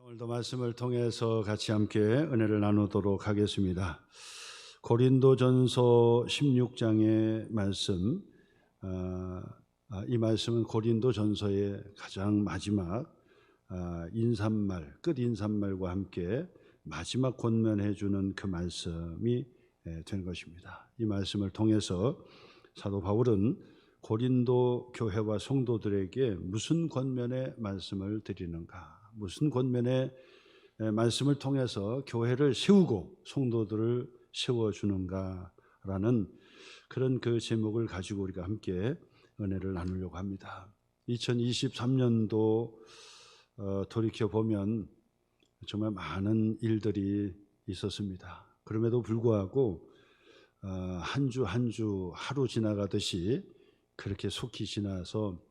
오늘도 말씀을 통해서 같이 함께 은혜를 나누도록 하겠습니다. 고린도전서 16장의 말씀, 이 말씀은 고린도전서의 가장 마지막 인사말, 끝 인사말과 함께 마지막 권면해 주는 그 말씀이 된 것입니다. 이 말씀을 통해서 사도 바울은 고린도 교회와 성도들에게 무슨 권면의 말씀을 드리는가, 무슨 권면의 말씀을 통해서 교회를 세우고 성도들을 세워주는가라는 그런 그 제목을 가지고 우리가 함께 은혜를 나누려고 합니다. 2023년도 돌이켜보면 정말 많은 일들이 있었습니다. 그럼에도 불구하고 한 주 한 주 하루 지나가듯이 그렇게 속히 지나서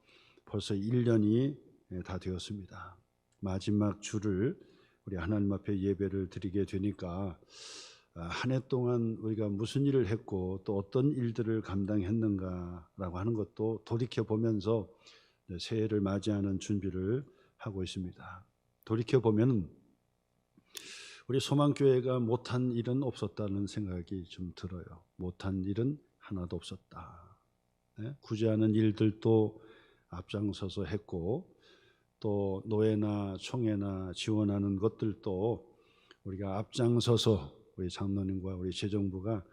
벌써 1년이 다 되었습니다. 마지막 주를 우리 하나님 앞에 예배를 드리게 되니까 한 해 동안 우리가 무슨 일을 했고 또 어떤 일들을 감당했는가라고 하는 것도 돌이켜보면서 새해를 맞이하는 준비를 하고 있습니다. 돌이켜보면 우리 소망교회가 못한 일은 없었다는 생각이 좀 들어요. 못한 일은 하나도 없었다. 구제하는 일들도 앞장서서 했고 또 노예나 총회나 지원하는 것들도 우리가 앞장서서 우리 장로님과 우리 재정부가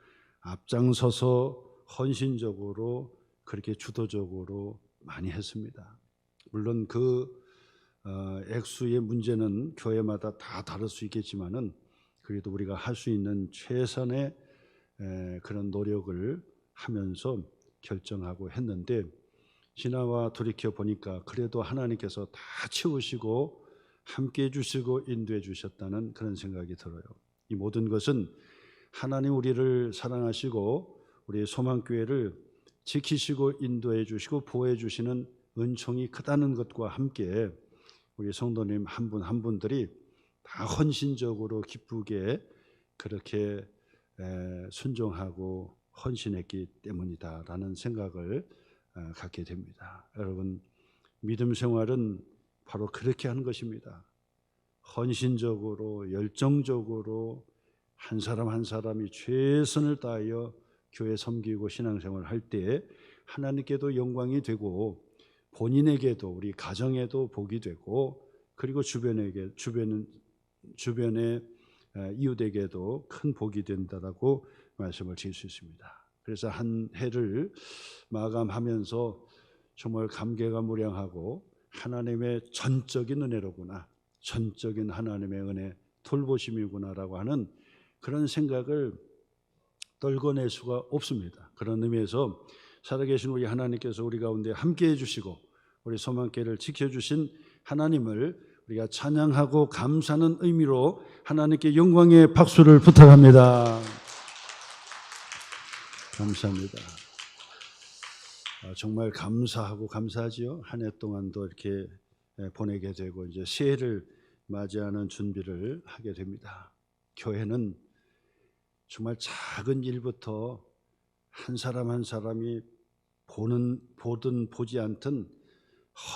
앞장서서 헌신적으로 그렇게 주도적으로 많이 했습니다. 물론 그 액수의 문제는 교회마다 다 다를 수 있겠지만은 그래도 우리가 할 수 있는 최선의 그런 노력을 하면서 결정하고 했는데 지나와 돌이켜 보니까 그래도 하나님께서 다 채우시고 함께 해주시고 인도해 주셨다는 그런 생각이 들어요. 이 모든 것은 하나님 우리를 사랑하시고 우리 소망교회를 지키시고 인도해 주시고 보호해 주시는 은총이 크다는 것과 함께 우리 성도님 한 분 한 분들이 다 헌신적으로 기쁘게 그렇게 순종하고 헌신했기 때문이다라는 생각을 갖게 됩니다. 여러분, 믿음 생활은 바로 그렇게 하는 것입니다. 헌신적으로 열정적으로 한 사람 한 사람이 최선을 다하여 교회 섬기고 신앙생활을 할 때 하나님께도 영광이 되고 본인에게도 우리 가정에도 복이 되고 그리고 주변의 이웃에게도 큰 복이 된다라고 말씀을 드릴 수 있습니다. 그래서 한 해를 마감하면서 정말 감개가 무량하고 하나님의 전적인 은혜로구나, 전적인 하나님의 은혜 돌보심이구나라고 하는 그런 생각을 떨궈낼 수가 없습니다. 그런 의미에서 살아계신 우리 하나님께서 우리 가운데 함께해 주시고 우리 소망교회를 지켜주신 하나님을 우리가 찬양하고 감사하는 의미로 하나님께 영광의 박수를 부탁합니다. 감사합니다. 정말 감사하고 감사하지요. 한 해 동안도 이렇게 보내게 되고 이제 새해를 맞이하는 준비를 하게 됩니다. 교회는 정말 작은 일부터 한 사람 한 사람이 보든 보지 않든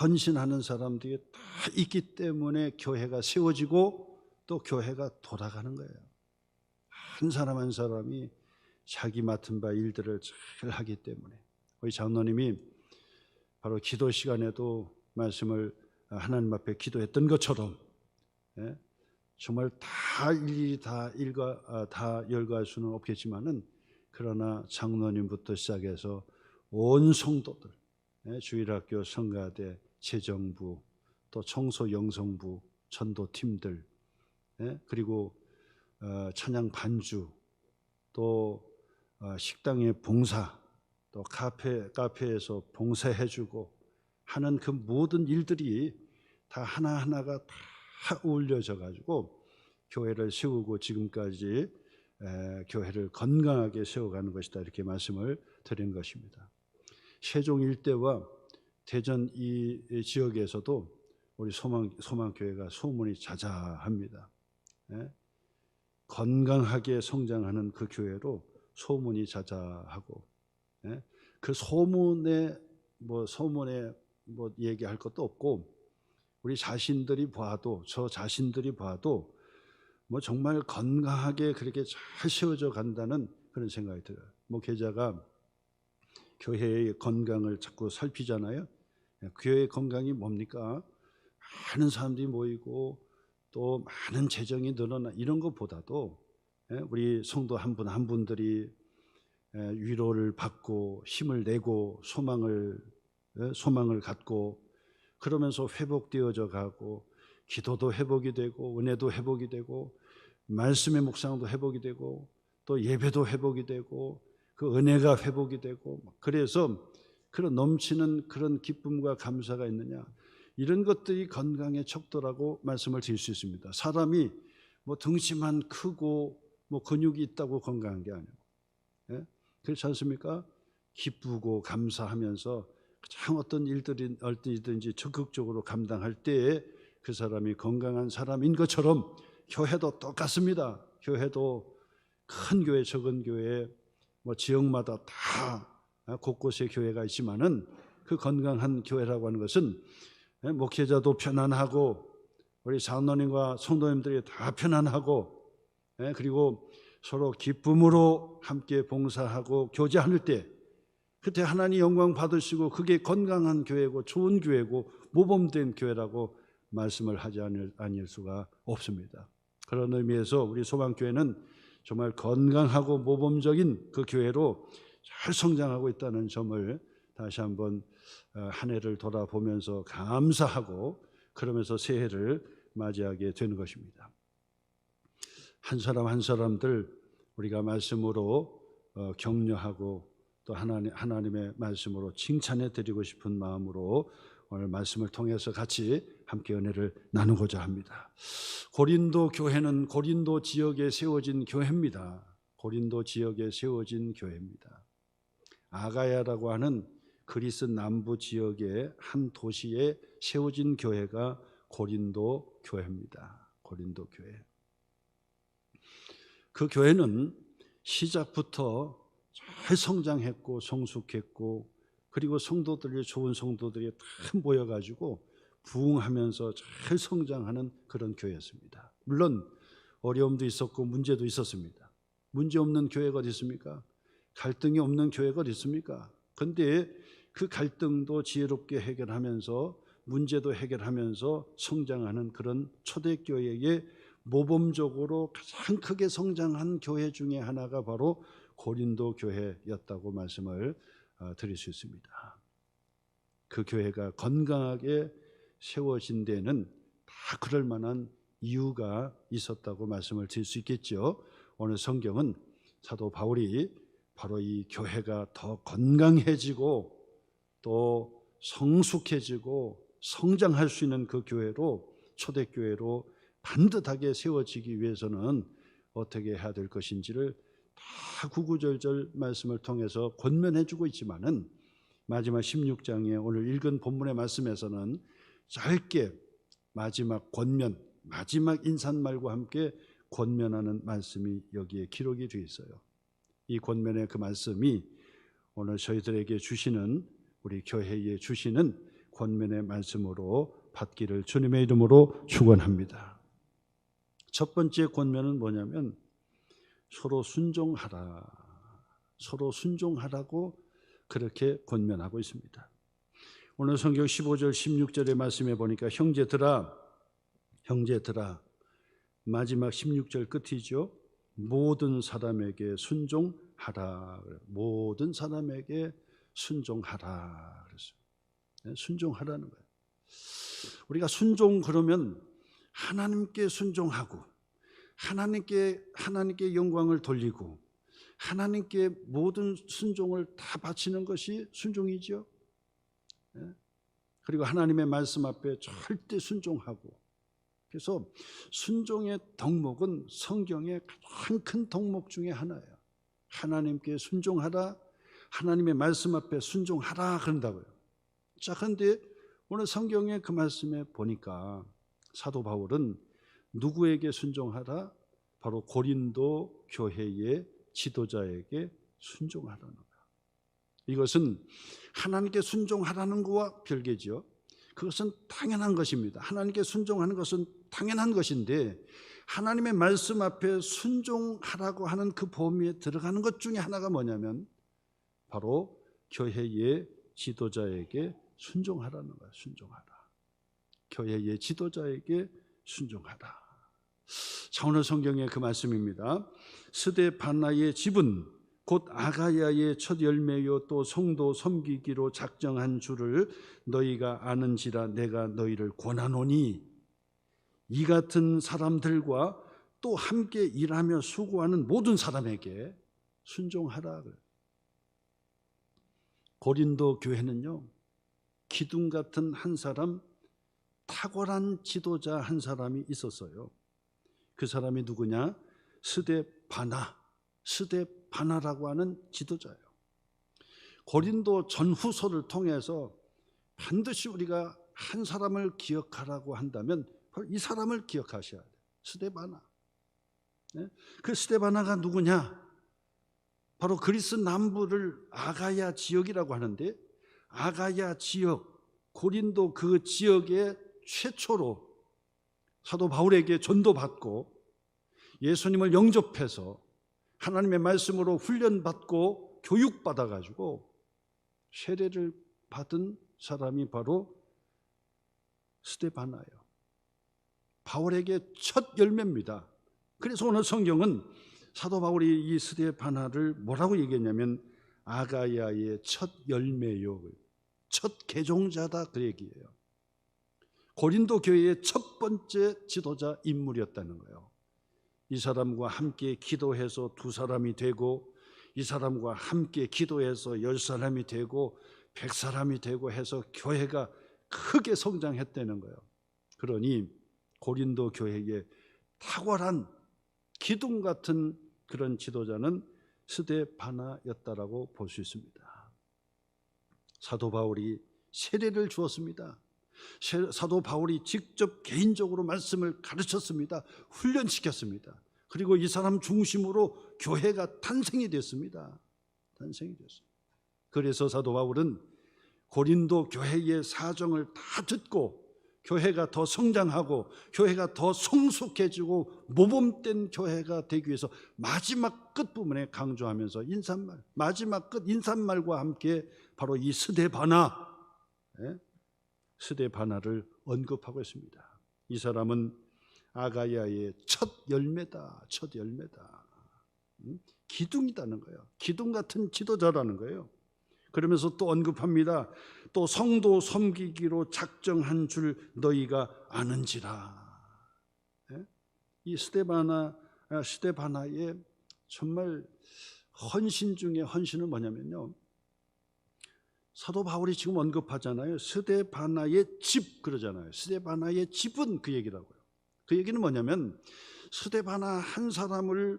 헌신하는 사람들이 다 있기 때문에 교회가 세워지고 또 교회가 돌아가는 거예요. 한 사람 한 사람이 자기 맡은 바 일들을 잘 하기 때문에 우리 장로님이 바로 기도 시간에도 말씀을 하나님 앞에 기도했던 것처럼 정말 다 일일이 다 열거할 수는 없겠지만은 그러나 장로님부터 시작해서 온 성도들, 주일학교, 성가대, 재정부, 또 청소 영성부, 전도팀들, 그리고 찬양 반주, 또 식당의 봉사, 또 카페에서 봉사해주고 하는 그 모든 일들이 다 하나하나가 다 어울려져 가지고 교회를 세우고 지금까지 교회를 건강하게 세워가는 것이다, 이렇게 말씀을 드린 것입니다. 세종 일대와 대전 이 지역에서도 우리 소망교회가 소문이 자자합니다. 건강하게 성장하는 그 교회로 소문이 자자하고 그 소문에 얘기할 것도 없고 우리 자신들이 봐도, 저 자신들이 봐도 뭐 정말 건강하게 그렇게 잘 세워져 간다는 그런 생각이 들어요. 목회자가 교회의 건강을 자꾸 살피잖아요. 교회의 건강이 뭡니까? 많은 사람들이 모이고 또 많은 재정이 늘어나 이런 것보다도 우리 성도 한 분 한 분들이 위로를 받고 힘을 내고 소망을 갖고 그러면서 회복되어져 가고 기도도 회복이 되고 은혜도 회복이 되고 말씀의 묵상도 회복이 되고 또 예배도 회복이 되고 그 은혜가 회복이 되고 그래서 그런 넘치는 그런 기쁨과 감사가 있느냐, 이런 것들이 건강의 척도라고 말씀을 드릴 수 있습니다. 사람이 뭐 덩치만 크고 뭐 근육이 있다고 건강한 게 아니고, 그렇지 않습니까? 기쁘고 감사하면서 가장 어떤 일들이든지 적극적으로 감당할 때에 그 사람이 건강한 사람인 것처럼 교회도 똑같습니다. 교회도 큰 교회, 적은 교회, 뭐 지역마다 다 곳곳에 교회가 있지만은 그 건강한 교회라고 하는 것은 목회자도 편안하고 우리 장로님과 성도님들이 다 편안하고 그리고 서로 기쁨으로 함께 봉사하고 교제할 때 그때 하나님 영광 받으시고 그게 건강한 교회고 좋은 교회고 모범된 교회라고 말씀을 하지 아닐 수가 없습니다. 그런 의미에서 우리 소망교회는 정말 건강하고 모범적인 그 교회로 잘 성장하고 있다는 점을 다시 한번 한 해를 돌아보면서 감사하고 그러면서 새해를 맞이하게 되는 것입니다. 한 사람 한 사람들 우리가 말씀으로 격려하고 또 하나님의 말씀으로 칭찬해 드리고 싶은 마음으로 오늘 말씀을 통해서 같이 함께 은혜를 나누고자 합니다. 고린도 교회는 고린도 지역에 세워진 교회입니다. 고린도 지역에 세워진 교회입니다. 아가야라고 하는 그리스 남부 지역의 한 도시에 세워진 교회가 고린도 교회입니다. 고린도 교회. 그 교회는 시작부터 잘 성장했고 성숙했고 그리고 성도들이 좋은 성도들이 다 모여가지고 부흥하면서 잘 성장하는 그런 교회였습니다. 물론 어려움도 있었고 문제도 있었습니다. 문제 없는 교회가 어디 있습니까? 갈등이 없는 교회가 어디 있습니까? 그런데 그 갈등도 지혜롭게 해결하면서 문제도 해결하면서 성장하는 그런 초대교회의 모범적으로 가장 크게 성장한 교회 중에 하나가 바로 고린도 교회였다고 말씀을 드릴 수 있습니다. 그 교회가 건강하게 세워진 데는 다 그럴 만한 이유가 있었다고 말씀을 드릴 수 있겠죠. 오늘 성경은 사도 바울이 바로 이 교회가 더 건강해지고 또 성숙해지고 성장할 수 있는 그 교회로 초대교회로 반듯하게 세워지기 위해서는 어떻게 해야 될 것인지를 다 구구절절 말씀을 통해서 권면해 주고 있지만은 마지막 16장에 오늘 읽은 본문의 말씀에서는 짧게 마지막 권면, 마지막 인사말과 함께 권면하는 말씀이 여기에 기록이 되어 있어요. 이 권면의 그 말씀이 오늘 저희들에게 주시는 우리 교회에 주시는 권면의 말씀으로 받기를 주님의 이름으로 축원합니다. 첫 번째 권면은 뭐냐면 서로 순종하라. 서로 순종하라고 그렇게 권면하고 있습니다. 오늘 성경 15절 16절의 말씀에 보니까 형제들아 마지막 16절 끝이죠. 모든 사람에게 순종하라. 모든 사람에게 순종하라 그랬어요. 순종하라는 거예요. 우리가 순종 그러면 하나님께 순종하고 하나님께 영광을 돌리고 하나님께 모든 순종을 다 바치는 것이 순종이죠. 그리고 하나님의 말씀 앞에 절대 순종하고, 그래서 순종의 덕목은 성경의 가장 큰 덕목 중에 하나예요. 하나님께 순종하라, 하나님의 말씀 앞에 순종하라 그런다고요. 자, 그런데 오늘 성경의 그 말씀에 보니까 사도 바울은 누구에게 순종하라? 바로 고린도 교회의 지도자에게 순종하라는 거예요. 이것은 하나님께 순종하라는 것과 별개죠. 그것은 당연한 것입니다. 하나님께 순종하는 것은 당연한 것인데 하나님의 말씀 앞에 순종하라고 하는 그 범위에 들어가는 것 중에 하나가 뭐냐면 바로 교회의 지도자에게 순종하라는 거예요. 순종하라. 교회의 지도자에게 순종하라. 자, 오늘 성경의 그 말씀입니다. 스데바나의 집은 곧 아가야의 첫 열매요 또 성도 섬기기로 작정한 줄을 너희가 아는지라 내가 너희를 권하노니 이 같은 사람들과 또 함께 일하며 수고하는 모든 사람에게 순종하라. 고린도 교회는요, 기둥 같은 한 사람, 탁월한 지도자 한 사람이 있었어요. 그 사람이 누구냐? 스데바나라고 하는 지도자예요. 고린도 전후서를 통해서 반드시 우리가 한 사람을 기억하라고 한다면 바로 이 사람을 기억하셔야 돼요. 스데바나. 그 스데바나가 누구냐? 바로 그리스 남부를 아가야 지역이라고 하는데 아가야 지역, 고린도 그 지역에 최초로 사도 바울에게 전도받고 예수님을 영접해서 하나님의 말씀으로 훈련받고 교육받아가지고 세례를 받은 사람이 바로 스데바나예요. 바울에게 첫 열매입니다. 그래서 오늘 성경은 사도 바울이 이 스데바나를 뭐라고 얘기했냐면 아가야의 첫 열매요, 첫 개종자다 그 얘기예요. 고린도 교회의 첫 번째 지도자 인물이었다는 거예요. 이 사람과 함께 기도해서 2사람이 되고 이 사람과 함께 기도해서 10사람이 되고 100사람이 되고 해서 교회가 크게 성장했다는 거예요. 그러니 고린도 교회의 탁월한 기둥 같은 그런 지도자는 스데바나였다라고 볼 수 있습니다. 사도 바울이 세례를 주었습니다. 사도 바울이 직접 개인적으로 말씀을 가르쳤습니다. 훈련시켰습니다. 그리고 이 사람 중심으로 교회가 탄생이 됐습니다. 그래서 사도 바울은 고린도 교회의 사정을 다 듣고 교회가 더 성장하고 교회가 더 성숙해지고 모범된 교회가 되기 위해서 마지막 끝부분에 강조하면서 인사말, 마지막 끝 인사말과 함께 바로 이 스데바나를 언급하고 있습니다. 이 사람은 아가야의 첫 열매다. 기둥이다는 거예요. 기둥 같은 지도자라는 거예요. 그러면서 또 언급합니다. 또 성도 섬기기로 작정한 줄 너희가 아는지라. 이 스데바나의 정말 헌신 중에 헌신은 뭐냐면요, 사도 바울이 지금 언급하잖아요. 스데바나의 집 그러잖아요. 스데바나의 집은 그 얘기라고요. 그 얘기는 뭐냐면 스데바나 한 사람을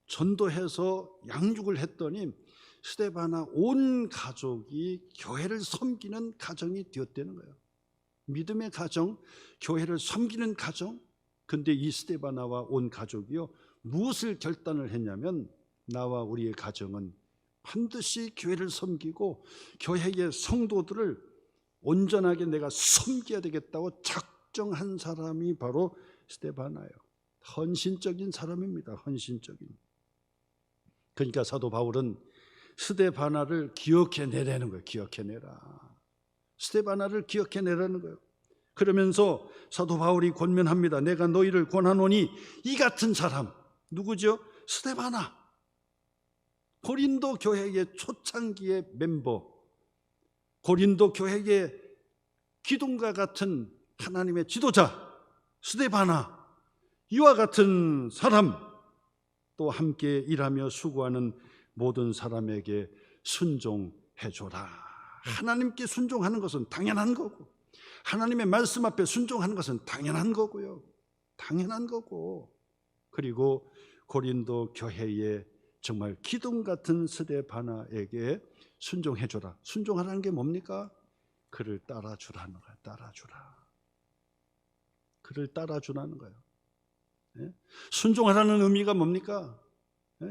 전도해서 양육을 했더니 스데바나 온 가족이 교회를 섬기는 가정이 되었다는 거예요. 믿음의 가정, 교회를 섬기는 가정. 근데 이 스데바나와 온 가족이요, 무엇을 결단을 했냐면 나와 우리의 가정은 반드시 교회를 섬기고 교회의 성도들을 온전하게 내가 섬겨야 되겠다고 작정한 사람이 바로 스데바나예요. 헌신적인 사람입니다. 헌신적인. 그러니까 사도 바울은 스데바나를 기억해내라는 거예요. 기억해내라. 스데바나를 기억해내라는 거예요. 그러면서 사도 바울이 권면합니다. 내가 너희를 권하노니 이 같은 사람, 누구죠? 스데바나. 고린도 교회의 초창기의 멤버, 고린도 교회의 기둥과 같은 하나님의 지도자 스데바나, 이와 같은 사람, 또 함께 일하며 수고하는 모든 사람에게 순종해줘라. 하나님께 순종하는 것은 당연한 거고, 하나님의 말씀 앞에 순종하는 것은 당연한 거고요. 당연한 거고. 그리고 고린도 교회의 정말 기둥 같은 스데바나에게 순종해줘라. 순종하라는 게 뭡니까? 그를 따라주라는 거예요. 따라주라. 그를 따라주라는 거예요. 순종하라는 의미가 뭡니까?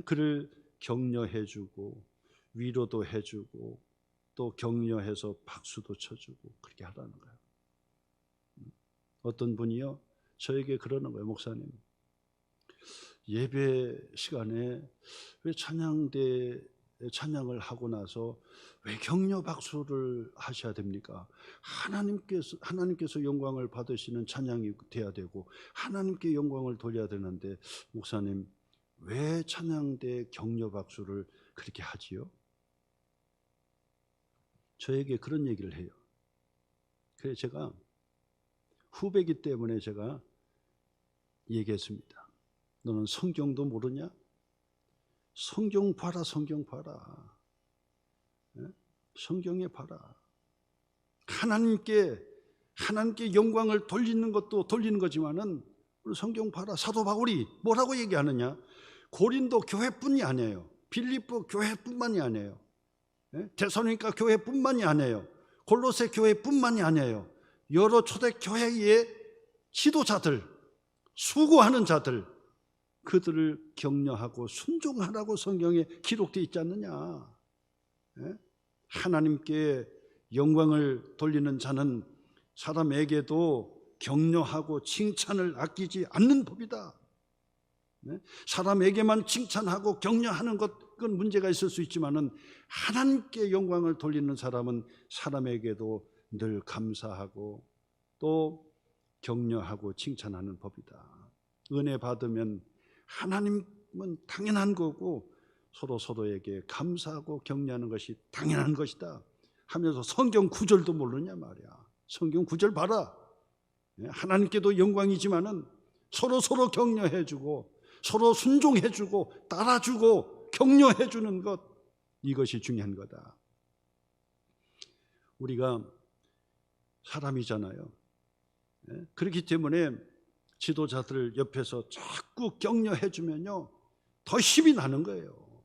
그를 격려해주고 위로도 해주고 또 격려해서 박수도 쳐주고 그렇게 하라는 거예요. 어떤 분이요 저에게 그러는 거예요. 목사님, 예배 시간에 왜 찬양을 하고 나서 왜 격려 박수를 하셔야 됩니까? 하나님께서 영광을 받으시는 찬양이 돼야 되고 하나님께 영광을 돌려야 되는데 목사님 왜 찬양대 격려 박수를 그렇게 하지요? 저에게 그런 얘기를 해요. 그래서 제가 후배이기 때문에 제가 얘기했습니다. 너는 성경도 모르냐? 성경 봐라, 성경 봐라. 성경에 봐라. 하나님께 영광을 돌리는 것도 돌리는 거지만은 성경 봐라. 사도 바울이 뭐라고 얘기하느냐? 고린도 교회뿐이 아니에요. 빌립보 교회뿐만이 아니에요. 데살로니가 교회뿐만이 아니에요. 골로새 교회뿐만이 아니에요. 여러 초대 교회의 지도자들, 수고하는 자들, 그들을 격려하고 순종하라고 성경에 기록되어 있지 않느냐. 하나님께 영광을 돌리는 자는 사람에게도 격려하고 칭찬을 아끼지 않는 법이다. 사람에게만 칭찬하고 격려하는 그건 문제가 있을 수 있지만은 하나님께 영광을 돌리는 사람은 사람에게도 늘 감사하고 또 격려하고 칭찬하는 법이다. 은혜 받으면 하나님은 당연한 거고 서로에게 감사하고 격려하는 것이 당연한 것이다 하면서 성경 구절도 모르냐 말이야. 성경 구절 봐라. 하나님께도 영광이지만은 서로 격려해주고 서로 순종해주고 따라주고 격려해주는 것, 이것이 중요한 거다. 우리가 사람이잖아요. 그렇기 때문에 지도자들 옆에서 자꾸 격려해주면요 더 힘이 나는 거예요.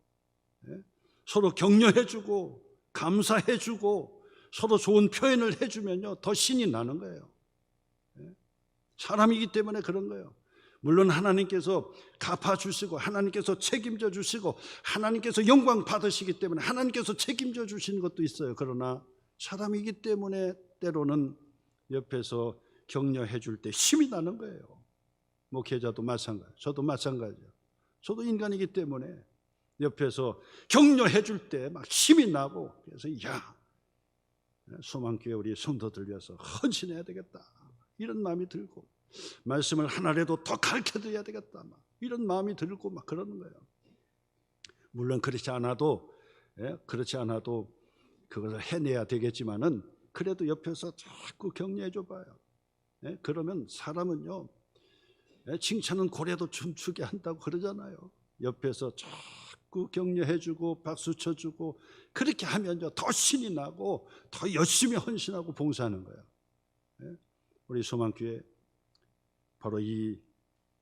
서로 격려해주고 감사해주고 서로 좋은 표현을 해주면요 더 신이 나는 거예요. 사람이기 때문에 그런 거예요. 물론 하나님께서 갚아주시고 하나님께서 책임져 주시고 하나님께서 영광 받으시기 때문에 하나님께서 책임져 주시는 것도 있어요. 그러나 사람이기 때문에 때로는 옆에서 격려해 줄 때 힘이 나는 거예요. 목회자도 마찬가지, 저도 마찬가지예요. 저도 인간이기 때문에 옆에서 격려해 줄 때 막 힘이 나고, 그래서 소망교회 우리 성도들 위해서 헌신해야 되겠다 이런 마음이 들고, 말씀을 하나라도 더 가르쳐드려야 되겠다 막 이런 마음이 들고 막 그러는 거예요. 물론 그렇지 않아도 그것을 해내야 되겠지만은 그래도 옆에서 자꾸 격려해 줘봐요. 그러면 사람은요 칭찬은 고래도 춤추게 한다고 그러잖아요. 옆에서 자꾸 격려해주고 박수 쳐주고 그렇게 하면요 더 신이 나고 더 열심히 헌신하고 봉사하는 거예요. 우리 소망교회 바로 이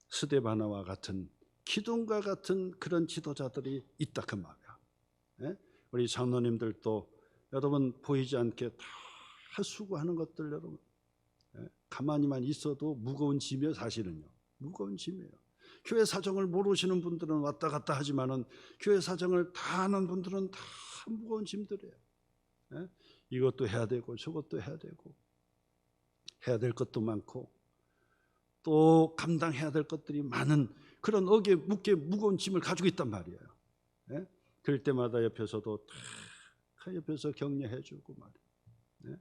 스데바나와 같은 기둥과 같은 그런 지도자들이 있다 그 말이야. 우리 장로님들도 여러분 보이지 않게 다 수고하는 것들 여러분 가만히만 있어도 무거운 짐이에요. 사실은요 무거운 짐이에요. 교회 사정을 모르시는 분들은 왔다 갔다 하지만은 교회 사정을 다 아는 분들은 다 무거운 짐들이에요. 이것도 해야 되고 저것도 해야 되고 해야 될 것도 많고 또 감당해야 될 것들이 많은 그런 어깨에 무거운 짐을 가지고 있단 말이에요. 그럴 때마다 옆에서도 다 옆에서 격려해 주고 말이에요.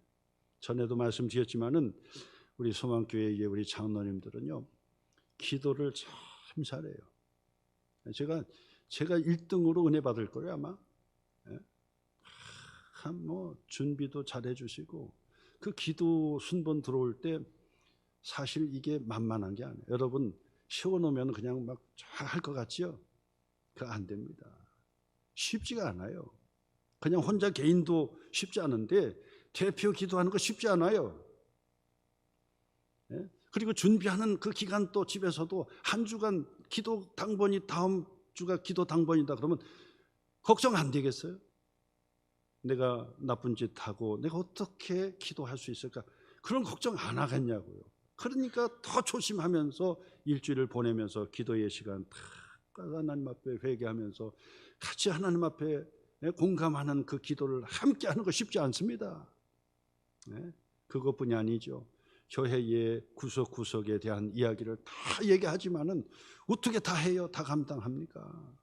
전에도 말씀드렸지만은 우리 소망교회의 우리 장로님들은요 기도를 참 잘해요. 제가 1등으로 은혜 받을 거예요 아마. 뭐 준비도 잘해 주시고 그 기도 순번 들어올 때 사실 이게 만만한 게 아니에요. 여러분 세워놓으면 그냥 막 잘 할 것 같지요? 그거 안 됩니다. 쉽지가 않아요. 그냥 혼자 개인도 쉽지 않은데 대표 기도하는 거 쉽지 않아요. 그리고 준비하는 그 기간 또 집에서도 한 주간 기도 당번이 다음 주가 기도 당번이다 그러면 걱정 안 되겠어요? 내가 나쁜 짓 하고 내가 어떻게 기도할 수 있을까? 그런 걱정 안 하겠냐고요. 그러니까 더 조심하면서 일주일을 보내면서 기도의 시간 다 하나님 앞에 회개하면서 같이 하나님 앞에 공감하는 그 기도를 함께 하는 거 쉽지 않습니다. 그것뿐이 아니죠. 교회의 구석구석에 대한 이야기를 다 얘기하지만은 어떻게 다 해요? 다 감당합니까?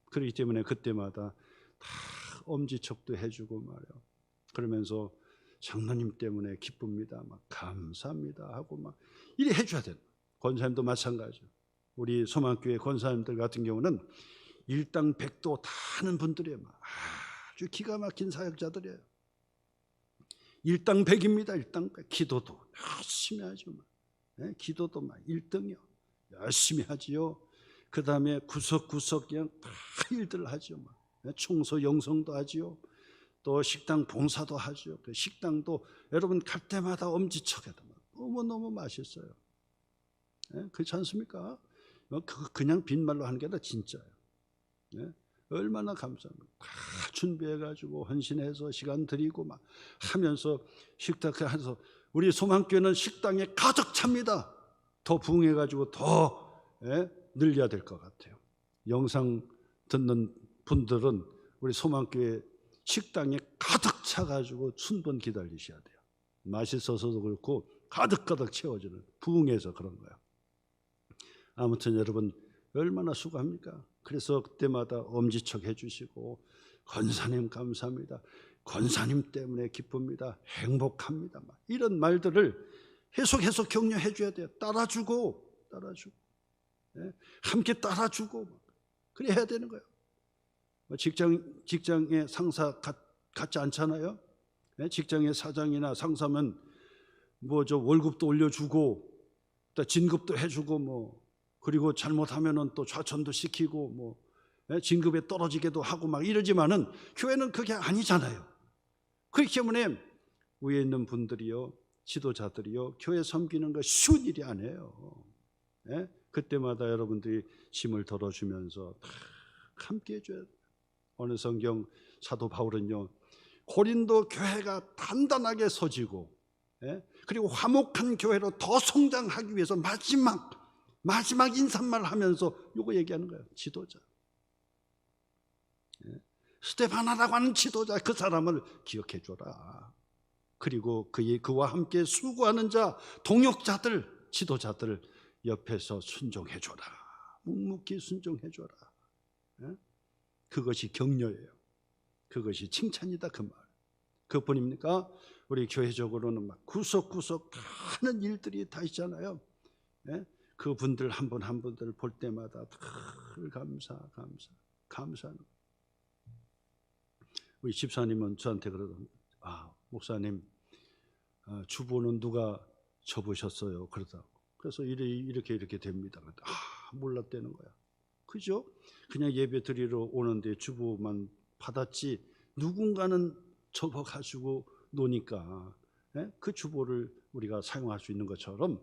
그렇기 때문에 그때마다 다 엄지척도 해주고 말이요. 그러면서 장로님 때문에 기쁩니다. 막 감사합니다 하고 막 이래 해줘야 돼요. 권사님도 마찬가지죠. 우리 소망교회 권사님들 같은 경우는 일당 백도 다 하는 분들이에요. 아주 기가 막힌 사역자들이에요. 일당 백입니다. 일당 백. 기도도 열심히 하죠. 기도도 막 1등이요. 열심히 하지요. 그 다음에 구석구석 그냥 다 일들을 하죠. 청소 영성도 하지요. 또 식당 봉사도 하죠. 그 식당도 여러분 갈 때마다 엄지척에다 너무너무 맛있어요. 그렇지 않습니까? 그냥 빈말로 하는 게 아니라 진짜예요. 얼마나 감사합니다. 다 준비해가지고 헌신해서 시간 들이고 막 하면서 식당 해서 우리 소망교회는 식당에 가득 찹니다. 더 부흥해가지고 더 늘려야 될 것 같아요. 영상 듣는 분들은 우리 소망교회 식당에 가득 차가지고 순번 기다리셔야 돼요. 맛있어서도 그렇고 가득가득 채워지는 부흥해서 그런 거예요. 아무튼 여러분 얼마나 수고합니까? 그래서 그때마다 엄지척 해주시고 권사님 감사합니다. 권사님 때문에 기쁩니다. 행복합니다. 막 이런 말들을 계속해서 격려해 줘야 돼요. 따라주고 함께 따라주고 그래야 해야 되는 거예요. 직장의 상사 같지 않잖아요. 직장의 사장이나 상사면 뭐 저 월급도 올려주고 또 진급도 해주고 그리고 잘못하면은 또 좌천도 시키고 진급에 떨어지게도 하고 막 이러지만은 교회는 그게 아니잖아요. 그렇기 때문에 위에 있는 분들이요, 지도자들이요, 교회 섬기는 거 쉬운 일이 아니에요. 그때마다 여러분들이 짐을 덜어주면서 다 함께 해줘야 돼요. 어느 성경 사도 바울은요, 고린도 교회가 단단하게 서지고 그리고 화목한 교회로 더 성장하기 위해서 마지막 인사말 하면서 요거 얘기하는 거예요. 지도자. 스데바나라고 하는 지도자, 그 사람을 기억해 줘라. 그리고 그와 함께 수고하는 자, 동역자들, 지도자들 옆에서 순종해 줘라. 묵묵히 순종해 줘라. 그것이 격려예요. 그것이 칭찬이다, 그 말. 그뿐입니까? 우리 교회적으로는 막 구석구석 하는 일들이 다 있잖아요. 그분들 한 분 한 분들 볼 때마다 늘 감사하는. 우리 집사님은 저한테 그러던, 목사님, 주보는 누가 접으셨어요? 그러다고. 그래서 이렇게 됩니다. 몰랐다는 거야. 그죠? 그냥 예배 드리러 오는데 주보만 받았지 누군가는 접어가지고 노니까 그 주보를 우리가 사용할 수 있는 것처럼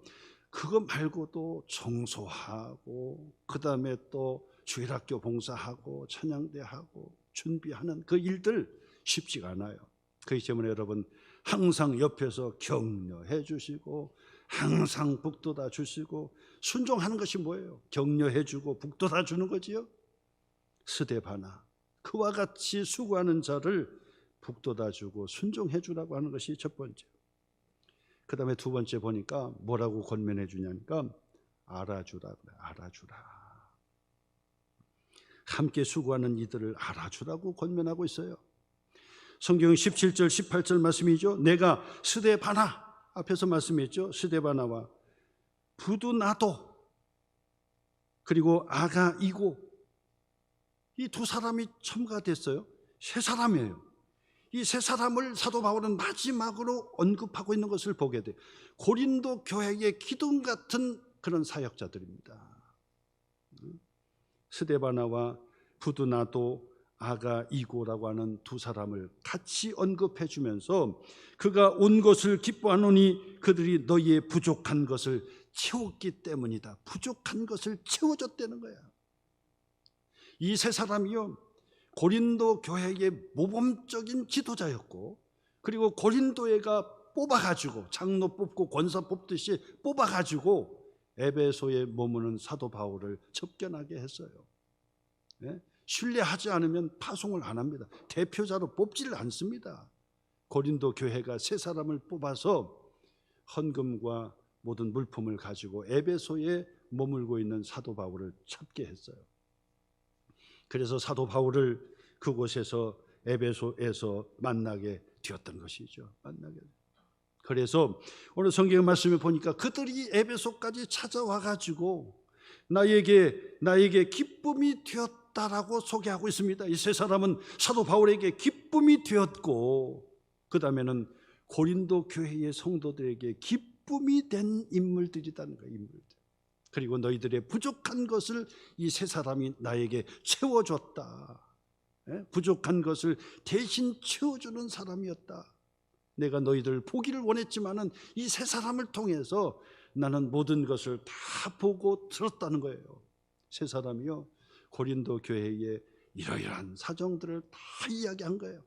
그거 말고도 청소하고 그 다음에 또 주일학교 봉사하고 찬양대하고 준비하는 그 일들 쉽지가 않아요. 그렇기 때문에 여러분 항상 옆에서 격려해 주시고 항상 북돋아 주시고, 순종하는 것이 뭐예요? 격려해 주고 북돋아 주는 거지요. 스데바나, 그와 같이 수고하는 자를 북돋아 주고 순종해 주라고 하는 것이 첫 번째. 그 다음에 두 번째 보니까 뭐라고 권면해 주냐니까 알아주라 그래. 알아주라. 함께 수고하는 이들을 알아주라고 권면하고 있어요. 성경 17절 18절 말씀이죠. 내가 스데바나, 앞에서 말씀했죠. 스데바나와 부두나도 그리고 아가이고, 이 두 사람이 첨가됐어요. 세 사람이에요. 이 세 사람을 사도 바울은 마지막으로 언급하고 있는 것을 보게 돼요. 고린도 교회의 기둥 같은 그런 사역자들입니다. 스데바나와 부두나도 아가이고라고 하는 두 사람을 같이 언급해 주면서 그가 온 것을 기뻐하노니 그들이 너희의 부족한 것을 채웠기 때문이다. 부족한 것을 채워줬다는 거야. 이 세 사람이요, 고린도 교회의 모범적인 지도자였고, 그리고 고린도회가 뽑아가지고 장로 뽑고 권사 뽑듯이 뽑아가지고 에베소에 머무는 사도 바울을 접견하게 했어요. 신뢰하지 않으면 파송을 안 합니다. 대표자로 뽑지를 않습니다. 고린도 교회가 세 사람을 뽑아서 헌금과 모든 물품을 가지고 에베소에 머물고 있는 사도 바울을 찾게 했어요. 그래서 사도 바울을 그곳에서 에베소에서 만나게 되었던 것이죠. 그래서 오늘 성경 말씀에 보니까 그들이 에베소까지 찾아와 가지고 나에게 기쁨이 되었다라고 소개하고 있습니다. 이 세 사람은 사도 바울에게 기쁨이 되었고, 그 다음에는 고린도 교회의 성도들에게 기쁨이 된 인물들이라는 거예요. 인물들. 그리고 너희들의 부족한 것을 이 세 사람이 나에게 채워줬다. 부족한 것을 대신 채워주는 사람이었다. 내가 너희들 보기를 원했지만은 이 세 사람을 통해서 나는 모든 것을 다 보고 들었다는 거예요. 세 사람이요, 고린도 교회의 이러이러한 사정들을 다 이야기한 거예요.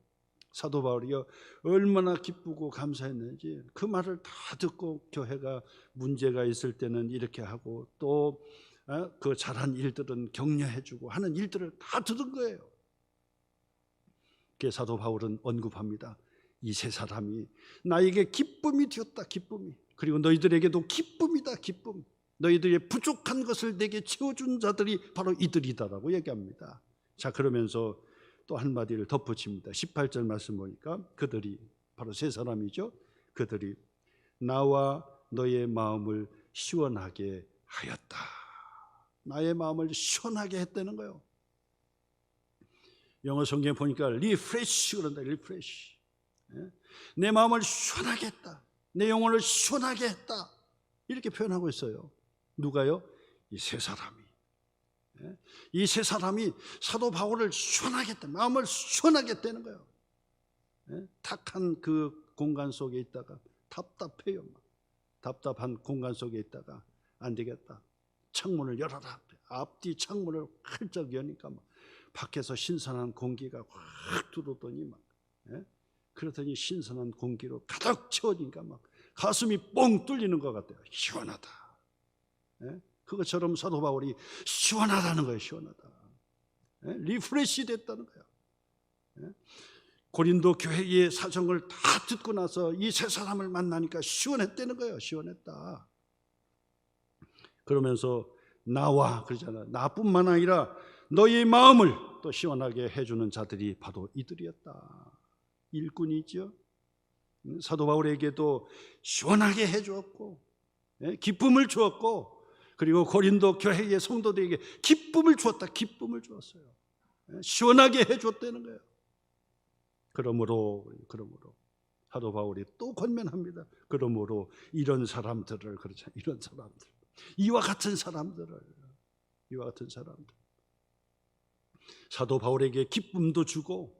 사도 바울이요, 얼마나 기쁘고 감사했는지 그 말을 다 듣고 교회가 문제가 있을 때는 이렇게 하고 또 그 잘한 일들은 격려해주고 하는 일들을 다 들은 거예요. 그래서 사도 바울은 언급합니다. 이 세 사람이 나에게 기쁨이 되었다. 기쁨이. 그리고 너희들에게도 기쁨이다. 기쁨. 너희들의 부족한 것을 내게 채워준 자들이 바로 이들이다라고 얘기합니다. 자, 그러면서 또 한마디를 덧붙입니다. 18절 말씀 보니까 그들이, 바로 세 사람이죠. 그들이 나와 너의 마음을 시원하게 하였다. 나의 마음을 시원하게 했다는 거예요. 영어 성경에 보니까 refresh 그런다. refresh. 내 마음을 시원하게 했다. 내 영혼을 시원하게 했다. 이렇게 표현하고 있어요. 누가요? 이 세 사람이. 이 세 사람이 사도 바울을 시원하게 했다. 마음을 시원하게 했다는 거예요. 탁한 그 공간 속에 있다가 답답해요. 답답한 공간 속에 있다가 안 되겠다. 창문을 열어라. 앞뒤 창문을 활짝 여니까 막 밖에서 신선한 공기가 확 들어오더니 막, 그러더니 신선한 공기로 가득 채워지니까 막 가슴이 뻥 뚫리는 것 같아요. 시원하다. 그것처럼 사도 바울이 시원하다는 거예요. 시원하다. 리프레시 됐다는 거예요. 고린도 교회의 사정을 다 듣고 나서 이 세 사람을 만나니까 시원했다는 거예요. 시원했다. 그러면서 나와 그러잖아. 나뿐만 아니라 너의 마음을 또 시원하게 해주는 자들이 바로 이들이었다. 일꾼이죠. 사도 바울에게도 시원하게 해주었고 기쁨을 주었고, 그리고 고린도 교회의 성도들에게 기쁨을 주었다. 기쁨을 주었어요. 시원하게 해줬다는 거예요. 그러므로 사도 바울이 또 권면합니다. 그러므로 이런 사람들을, 그렇죠, 이런 사람들, 이와 같은 사람들 사도 바울에게 기쁨도 주고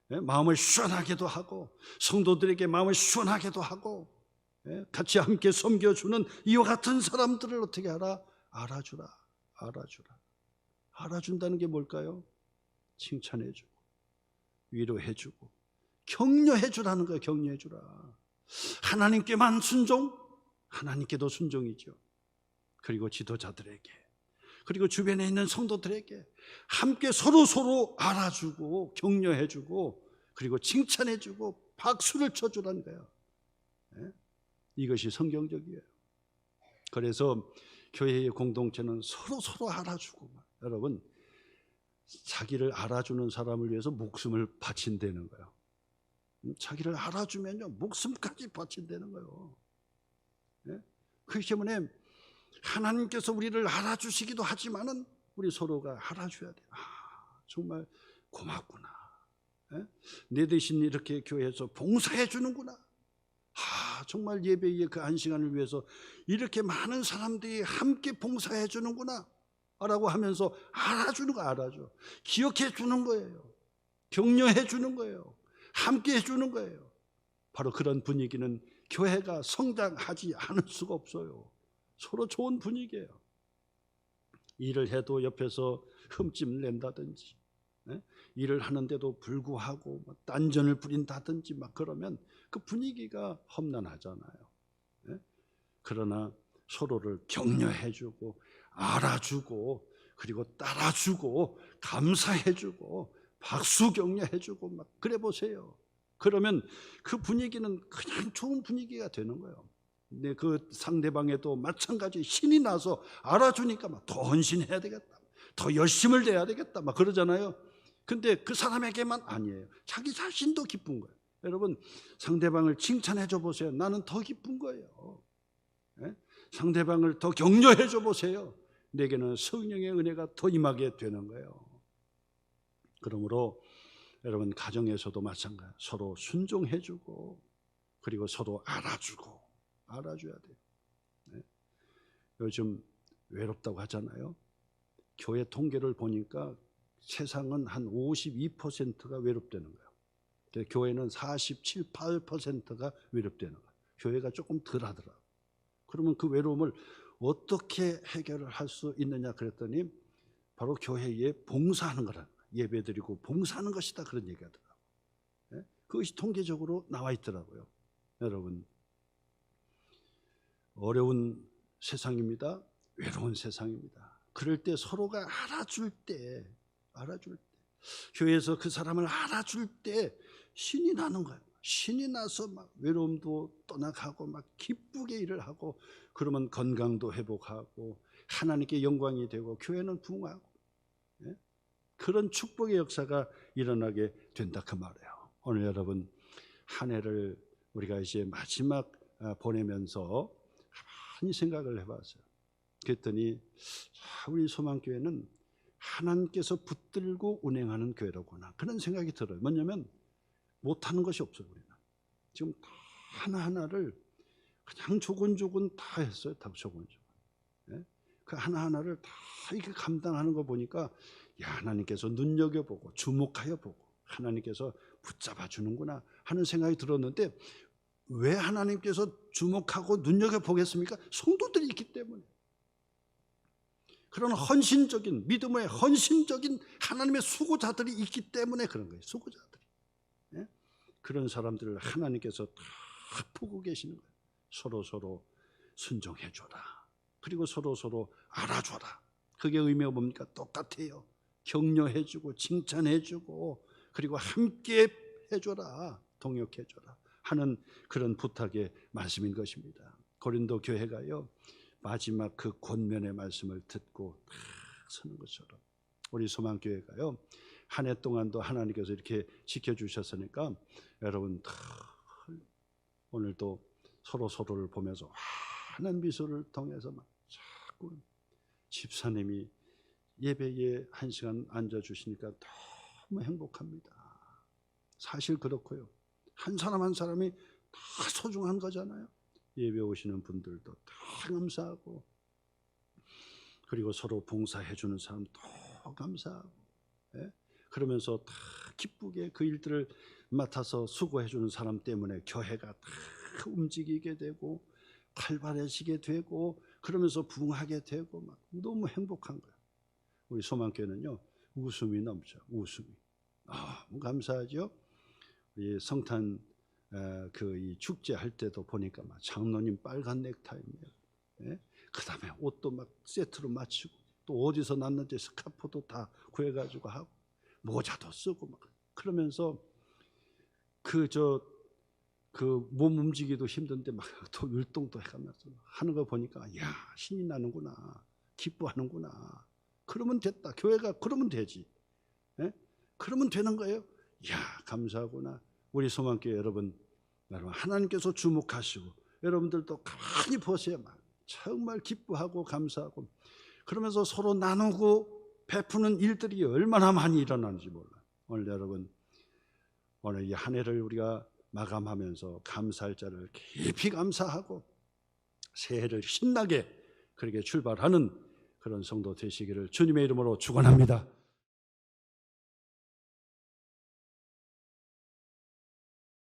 마음을 시원하게도 하고 성도들에게 마음을 시원하게도 하고 같이 함께 섬겨주는 이와 같은 사람들을 어떻게 하라? 알아주라. 알아준다는 게 뭘까요? 칭찬해주고 위로해주고 격려해주라는 거예요. 격려해주라. 하나님께만 순종, 하나님께도 순종이죠. 그리고 지도자들에게, 그리고 주변에 있는 성도들에게 함께 서로 알아주고 격려해주고 그리고 칭찬해주고 박수를 쳐주라는 거예요. 이것이 성경적이에요. 그래서 교회의 공동체는 서로 알아주고, 여러분, 자기를 알아주는 사람을 위해서 목숨을 바친다는 거예요. 자기를 알아주면요 목숨까지 바친다는 거예요. 그렇기 때문에 하나님께서 우리를 알아주시기도 하지만은 우리 서로가 알아줘야 돼요. 정말 고맙구나. 내 대신 이렇게 교회에서 봉사해 주는구나. 정말 예배의 그 한 시간을 위해서 이렇게 많은 사람들이 함께 봉사해 주는구나 라고 하면서 알아주는 거, 알아줘. 기억해 주는 거예요. 격려해 주는 거예요. 함께 해 주는 거예요. 바로 그런 분위기는 교회가 성장하지 않을 수가 없어요. 서로 좋은 분위기예요. 일을 해도 옆에서 흠집 낸다든지, 일을 하는데도 불구하고 딴전을 부린다든지 막 그러면 그 분위기가 험난하잖아요. 그러나 서로를 격려해주고 알아주고 그리고 따라주고 감사해주고 박수 격려해주고 막 그래 보세요. 그러면 그 분위기는 그냥 좋은 분위기가 되는 거예요. 근데 그 상대방에도 마찬가지 신이 나서 알아주니까 막 더 헌신해야 되겠다, 더 열심을 내야 되겠다 막 그러잖아요. 근데 그 사람에게만 아니에요. 자기 자신도 기쁜 거예요. 여러분, 상대방을 칭찬해 줘 보세요. 나는 더 기쁜 거예요. 예? 상대방을 더 격려해 줘 보세요. 내게는 성령의 은혜가 더 임하게 되는 거예요. 그러므로 여러분, 가정에서도 마찬가지, 서로 순종해 주고 그리고 서로 알아줘야 돼요. 네? 요즘 외롭다고 하잖아요. 교회 통계를 보니까 세상은 한 52%가 외롭다는 거예요. 교회는 47, 8%가 외롭다는 거예요. 교회가 조금 덜 하더라고요. 그러면 그 외로움을 어떻게 해결을 할 수 있느냐 그랬더니 바로 교회에 봉사하는 거라는 거예요. 예배드리고 봉사하는 것이다, 그런 얘기하더라고요. 네? 그것이 통계적으로 나와 있더라고요. 여러분, 어려운 세상입니다. 외로운 세상입니다. 그럴 때 서로가 알아줄 때 교회에서 그 사람을 알아줄 때 신이 나는 거예요. 신이 나서 막 외로움도 떠나가고 막 기쁘게 일을 하고, 그러면 건강도 회복하고 하나님께 영광이 되고 교회는 부흥하고, 예? 그런 축복의 역사가 일어나게 된다 그 말이에요. 오늘 여러분, 한 해를 우리가 이제 마지막 보내면서 많이 생각을 해봤어요. 그랬더니 우리 소망교회는 하나님께서 붙들고 운행하는 교회로구나, 그런 생각이 들어요. 뭐냐면 못하는 것이 없어요. 우리는 지금 하나하나를 그냥 조곤조곤 다 했어요. 다 조곤조곤. 예? 그 하나하나를 다 이렇게 감당하는 거 보니까, 야, 하나님께서 눈여겨보고 주목하여 보고 하나님께서 붙잡아 주는구나 하는 생각이 들었는데, 왜 하나님께서 주목하고 눈여겨보겠습니까? 성도들이 있기 때문에. 그런 헌신적인, 믿음의 헌신적인 하나님의 수고자들이 있기 때문에 그런 거예요. 수고자들이. 예? 그런 사람들을 하나님께서 다 보고 계시는 거예요. 서로 순종해 줘라. 그리고 서로 알아줘라. 그게 의미가 뭡니까? 똑같아요. 격려해 주고 칭찬해 주고 그리고 함께 해줘라, 동역해 줘라 하는 그런 부탁의 말씀인 것입니다. 고린도 교회가요, 마지막 그 권면의 말씀을 듣고 딱 서는 것처럼 우리 소망교회가요, 한 해 동안도 하나님께서 이렇게 지켜주셨으니까 여러분 오늘도 서로를 보면서 환한 미소를 통해서 막 자꾸 집사님이 예배에 1시간 앉아주시니까 너무 행복합니다. 사실 그렇고요, 한 사람 한 사람이 다 소중한 거잖아요. 예배 오시는 분들도 다 감사하고, 그리고 서로 봉사해 주는 사람도 감사하고, 예? 그러면서 다 기쁘게 그 일들을 맡아서 수고해 주는 사람 때문에 교회가 다 움직이게 되고 활발해지게 되고, 그러면서 부흥하게 되고 막 너무 행복한 거예요. 우리 소망교회는요, 웃음이 넘쳐. 웃음이 너무 감사하죠. 우리 성탄 이 축제 할 때도 보니까 막 장로님 빨간 넥타이입니다. 예? 그다음에 옷도 막 세트로 맞추고, 또 어디서 났는지 스카프도 다 구해가지고 하고 모자도 쓰고 막 그러면서 몸 움직이기도 힘든데 막 또 율동도 해가면서 하는 거 보니까, 야, 신이 나는구나, 기뻐하는구나. 그러면 됐다. 교회가 그러면 되지. 예? 그러면 되는 거예요. 야, 감사하구나. 우리 소망교회 여러분 하나님께서 주목하시고, 여러분들도 가만히 보세요. 막 정말 기뻐하고 감사하고, 그러면서 서로 나누고 베푸는 일들이 얼마나 많이 일어나는지 몰라요. 오늘 여러분, 오늘 이 한 해를 우리가 마감하면서 감사할 자를 깊이 감사하고 새해를 신나게 그렇게 출발하는 그런 성도 되시기를 주님의 이름으로 축원합니다.